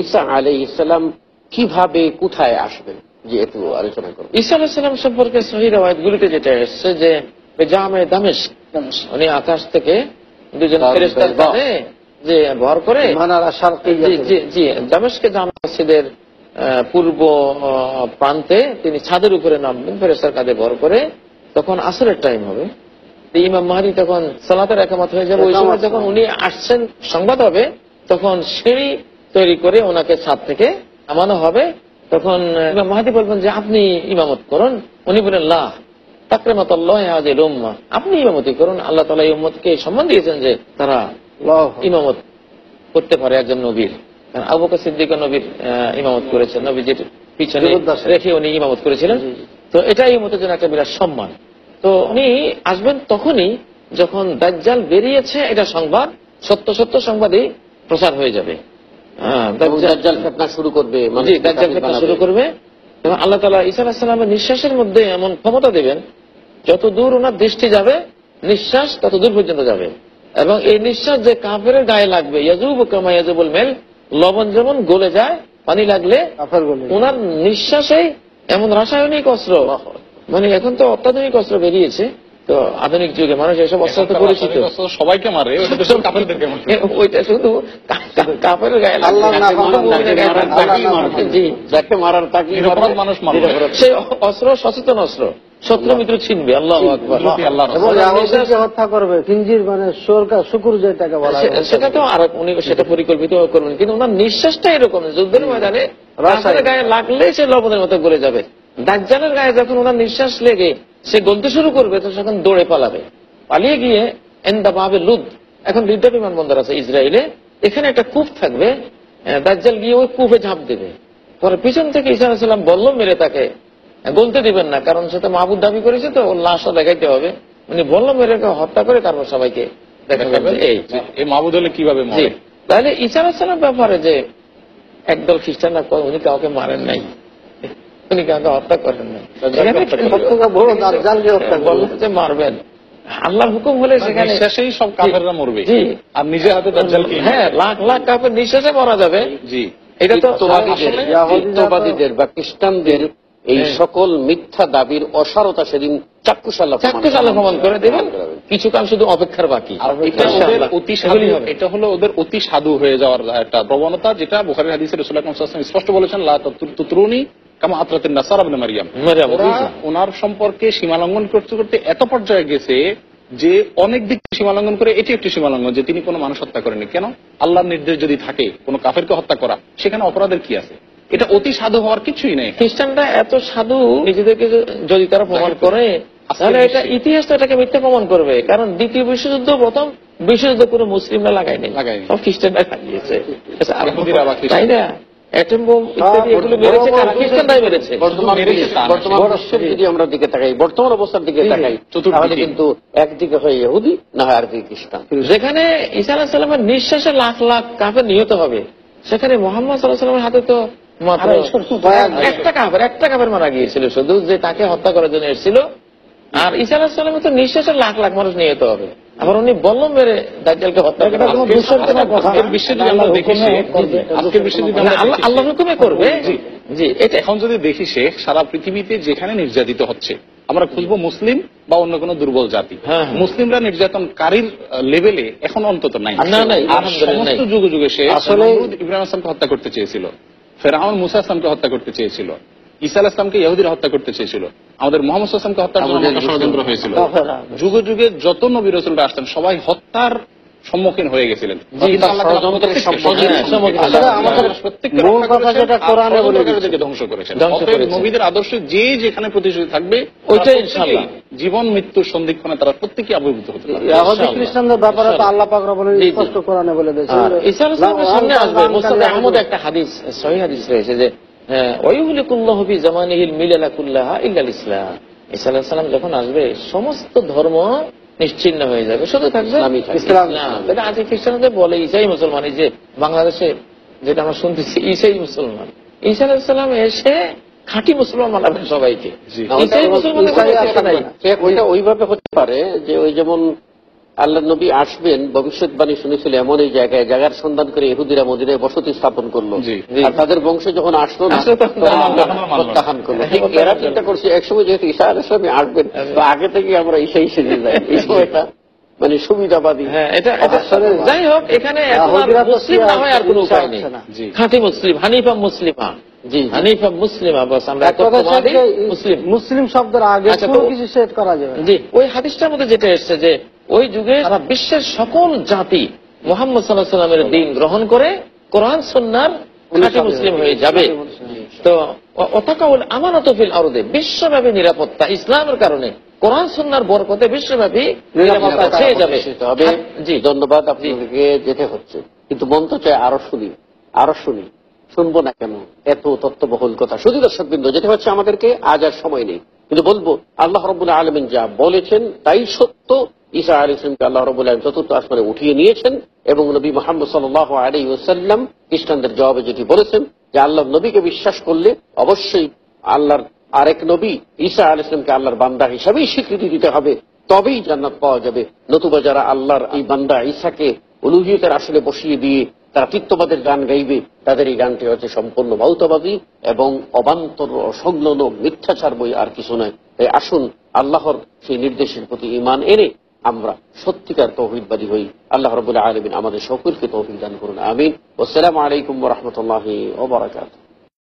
ঈসা আলাইহিস সালাম কিভাবে কোথায় আসবেন যে একটু আলোচনা করবেন। ঈসা আলাইহিস সালাম সম্পর্কে সহিহ riwayatগুলিতে যেটা এসেছে যে জামে দামেস্ক, উনি আকাশ থেকে দুজন ফেরেশতার কাঁধে যে ভর করে জি দামেস্কে জামে মসজিদের পূর্ব প্রান্তে তিনি ছাদের উপরে নামবেন ফেরেশতার কাঁধে ভর করে। তখন আসরের টাইম হবে, ইমাম মাহদী তখন সালাতের একামত হয়ে যাবে। ওই সময় যখন উনি আসছেন সংবাদ হবে, তখন সিঁড়ি তৈরি করে ওনাকে ছাদ থেকে নামানো হবে। তখন ইমাম মাহদী বলবেন যে আপনি ইমামত করুন। উনি বলেন লা তাকরিমাতুল্লাহ হাযিহিল উম্মাহ, আপনি ইমামতি করুন। আল্লাহ তাআলা এই উম্মতকে সম্মান দিয়েছেন যে তারা ইমামত করতে পারে একজন নবীর। আবু বকর সিদ্দিক নবীর ইমামত করেছেন, নবীজির পিছনে রেখে উনি ইমামত করেছিলেন। তো এটাই উম্মতের জন্য একটা বিরাট সম্মান। তো উনি আসবেন তখনই যখন দাজ্জাল বেরিয়েছে, এটা সংবাদ সত্য সত্য সংবাদই প্রচার হয়ে যাবে। দাজ্জাল ফিতনা শুরু করবে, দাজ্জাল ফিতনা শুরু করবে। এবং আল্লাহ তাআলা ঈসা আলাইহিস সালামের নিঃশ্বাসের মধ্যে এমন ক্ষমতা দেবেন, যত দূর ওনার দৃষ্টি যাবে নিঃশ্বাস তত দূর পর্যন্ত যাবে। এবং এই নিঃশ্বাস যে কাফেরের গায়ে লাগবে, ইয়াজুবু কামা ইয়াজুবুল মেল, লবণ যেমন গলে যায় পানি লাগলে, ওনার নিঃশ্বাসে এমন রাসায়নিক অস্ত্র, মানে এখন তো অত্যাধুনিক অস্ত্র বেরিয়েছে, তো আধুনিক যুগে মানুষ এসব অস্ত্র তো পরিচিত, সবাইকে মারে, ওইটা শুধু কাফের গায়ে সেই অস্ত্র সচেতন অস্ত্র, শত্রু মিত্র ছিনবে। আল্লাহু আকবার। হত্যা করবে খিনজির, মানে শুকুর যেটাকে বলা হয়, সেটা তো আর উনি সেটা পরিকল্পিত করবেন, কিন্তু ওনার নিঃশ্বাসটা এরকম যুদ্ধের ময়দানে রাসায়নিক গায়ে লাগলেই সে লবণের মতো গলে যাবে। দাজ্জালের গায়ে যখন ওনার নিঃশ্বাস লেগে সে গলতে শুরু করবে, তো সেখানে দৌড়ে পালাবে। পালিয়ে গিয়ে এন্দা বাবে লুদ, এখন লিড্ডা বিমানবন্দর আছে ইসরায়েলে, এখানে একটা কূপ থাকবে, দাজ্জাল গিয়ে ওই কূপে ঝাঁপ দেবে। পরে পিছন থেকে ঈসা আলাইহিস সালাম বলল মেরে তাকে বলতে দিবেন না, কারণ সেটা মাহবুদ দাবি করেছে, তো ওর লাশও দেখাইতে হবে। উনি বলল মেরে হত্যা করে তারপর সবাইকে দেখাবেন। এই মাহবুদ হলে কিভাবে মারে? তাহলে ঈসা আলাইহিস সালামের ব্যাপারে যে একদল খ্রিস্টানরা উনি কাউকে মারেন নাই, উনি কাউকে হত্যা করেন নাই, বললেন যে মারবেন, আল্লাহর হুকুম হলে সেখানে নিঃশ্বাসেই সব কাফেররা মরবে। জি, আর নিজের হাতে দাজ্জালকে, হ্যাঁ, লাখ লাখ কাফের নিঃশ্বাসে মারা যাবে। জি, এটা তো ইহুদিদের বা খ্রিস্টানদের এই সকল মিথ্যা দাবির অসারতা সেদিন চাক্ষুষ আল্লাহ প্রমাণ করে দেবেন। কিছুকাল শুধু অপেক্ষার বাকি। এটা হলো ওদের অতি সাধু হয়ে যাওয়ার একটা প্রবণতা, যেটা বুখারী হাদিসে রাসূলুল্লাহ সাল্লাল্লাহু আলাইহি ওয়াসাল্লাম স্পষ্ট বলেছেন, লা তুতরুনি কামা আতরাতিন নাসারা ইবনে মারইয়াম। ওনার সম্পর্কে সীমালঙ্ঘন করতে করতে এত পর্যায়ে গেছে যে অনেক দিক সীমালঙ্ঘন করে এটি একটি সীমালঙ্ঘন, যে তিনি কোনো মানুষ হত্যা করেনি। কেন? আল্লাহর নির্দেশ যদি থাকে কোনো কাফেরকে হত্যা করা, সেখানে অপরাধের কি আছে? এটা অতি সাধু হওয়ার কিছুই নেই। খ্রিস্টানরা এত সাধু নিজেদেরকে যদি তারা প্রমাণ করে, তাহলে এটা ইতিহাস তো এটাকে মিথ্যা প্রমাণ করবে। কারণ দ্বিতীয় বিশ্বযুদ্ধ, প্রথম বিশ্বযুদ্ধ কোনো মুসলিমরা লাগায়নি, সব খ্রিস্টানরা লাগিয়েছে, তাই না? অ্যাটম বোম ইত্যাদি এগুলো মেরেছে কারা? খ্রিস্টানরাই মেরেছে। যদি আমরা দিকে তাকাই, বর্তমান অবস্থার দিকে তাকাই, তাহলে কিন্তু একদিকে হয় ইহুদি, না হয় আরেকদিকে খ্রিস্টান। যেখানে ঈসা আলাইহিস সালামের নিঃশ্বাসে লাখ লাখ কাফের নিহত হবে, সেখানে মুহাম্মদ সাল্লাল্লাহু আলাইহি ওয়াসাল্লামের হাতে তো মাত্র একটা কাফের মারা গিয়েছিল শুধু, যে তাকে হত্যা করার জন্য এসেছিল। আর ঈসা আলাইহিস সালামের তো নিঃশ্বাসে লাখ লাখ মানুষ নিহত হবে, আবার উনি বলল মেরে দাজ্জালকে হত্যা করে। আল্লাহ হুকুমে করবে। জি, এটা এখন যদি দেখি শেখ, সারা পৃথিবীতে যেখানে নির্যাতিত হচ্ছে, আমরা খুঁজবো মুসলিম বা অন্য কোনো দুর্বল জাতি। মুসলিমরা নির্যাতনকারীর লেভেলে এখন অন্তত নাই। সমস্ত যুগে যুগে সে আসলে ইব্রাহিম আসলামকে হত্যা করতে চেয়েছিল, ফেরাউন মুসা আসলামকে হত্যা করতে চেয়েছিল, ঈসা আলাইহিস সালামকে ইহুদিরা হত্যা করতে চেয়েছিল, আমাদের মুহাম্মদ সাল্লাল্লাহু আলাইহি ওয়াসাল্লামকে হত্যার জন্য ষড়যন্ত্র হয়েছিল। যুগে যুগে যত নবী রাসূলরা আসতেন সবাই হত্যার সম্মুখীন হয়ে গেছিলেন। ধ্বংস করেছেন। নবীদের আদর্শ যে যেখানে প্রতিশ্রুতি থাকবে, ওইটাই ইনশাআল্লাহ জীবন মৃত্যুর সন্ধিক্ষণে তারা প্রত্যেকেই আবির্ভূত হতে পারবে। খ্রিস্টানদের ব্যাপারে তো আল্লাহ পাক রব্বুল স্পষ্ট কোরআনে বলে দিয়েছেন, ঈসা আলাইহিস সালামের সামনে আসবে। মুসনাদ আহমদ একটা হাদিস, সহিহ হাদিস রয়েছে যে ওয়ায়ুহলিকুল্লাহু ফি জামানিহিল মিলালা কুল্লাহা ইল্লাল ইসলাম। ঈসা আলাইহিস সালাম যখন আসবে সমস্ত ধর্ম নিশ্চিহ্ন হয়ে যাবে, শুধু থাকবে ইসলাম। এটা আজকে খ্রিস্টানদের বলে ঈসাই মুসলমান। এই যে বাংলাদেশে যেটা আমরা শুনতেছি, ঈসাই মুসলমান। ঈসা আলাইহিস সালাম এসে খাঁটি মুসলমান বানাবেন সবাইকে। ঈসাই মুসলমান, ওইভাবে হতে পারে যে ওই যেমন আল্লাহ নবী আসবেন ভবিষ্যৎবাণী শুনেছিল এমন এই জায়গায়, জায়গার সন্ধান করে ইহুদিরা মদিনায় বসতি স্থাপন করলো, আর তাদের বংশ যখন আসলো না প্রত্যাখ্যান করলো। ঠিক এরা চিন্তা করছে একসময় যেহেতু ঈসা আলাইহিস সালাম আসবেন, তো আগে থেকে আমরা ঈসাই সেজে যাই, এই সময়টা মানে সুবিধাবাদী। যাই হোক, এখানে মুসলিম না হয় আর কোন উপায় নেই, খাঁটি মুসলিম, হানিফা মুসলিমা, হানিফা মুসলিমা, বস আমরা মুসলিম শব্দের আগে কিছু সেট করা যাবে। জি, ওই হাদিসটার মধ্যে যেটা এসছে যে ওই যুগে সারা বিশ্বের সকল জাতি মুহাম্মদ সাল্লাল্লাহু আলাইহি ওয়াসাল্লামের দ্বীন গ্রহণ করে কোরআন সুন্নাহর খাঁটি মুসলিম হয়ে যাবে। তো ওয়াতাকাউল আমানাতু ফিল আরদে, বিশ্বব্যাপী নিরাপত্তা ইসলামের কারণে, কোরআন সুন্নাহর বরকতে বিশ্বব্যাপী নিরাপত্তা ছেয়ে যাবে। জি, ধন্যবাদ। আপনাদেরকে যেতে হচ্ছে, কিন্তু মন তো চায় আরো শুনি, আরো শুনি। শুনবো না কেন এত তত্ত্ববহুল কথা? শুধু দর্শকবৃন্দ, যেটা হচ্ছে আমাদেরকে আজ আর সময় নেই, কিন্তু বলবো আল্লাহ রাব্বুল আলামিন যা বলেছেন তাই সত্য। ঈসা আলাইহিস সালামকে আল্লাহ রাব্বুল আলামিন চতুর্থ আসমানে উঠিয়ে নিয়েছেন, এবং নবী মুহাম্মদ সাল্লাল্লাহু আলাইহি ওয়াসাল্লাম খ্রিস্টানদের জবাবে যেটি বলেছেন যে আল্লাহর নবীকে বিশ্বাস করলে অবশ্যই আল্লাহর আরেক নবী ঈসা আলাইহিস সালামকে আল্লাহর বান্দা হিসাবেই স্বীকৃতি দিতে হবে, তবেই জান্নাত পাওয়া যাবে। নতুবা যারা আল্লাহর এই বান্দা ঈসাকে উলুহিয়তের আসলে বসিয়ে দিয়ে তারা তিত্ববাদের গান গাইবে, তাদের এই গানটি হচ্ছে সম্পূর্ণ ভৌতবাদী এবং অবান্তর অসংলগ্ন মিথ্যাচার বই, আর কিছু নয়। তাই আসুন আল্লাহর সেই নির্দেশের প্রতি ঈমান এনে আমরা সত্যিকার তৌহিদবাদী হই। আল্লাহ রাব্বুল আলামিন আমাদের সকলকে তৌফিক দান করুন, আমিন। আসসালামু আলাইকুম ওয়া রাহমাতুল্লাহি ওয়া বারাকাতুহু।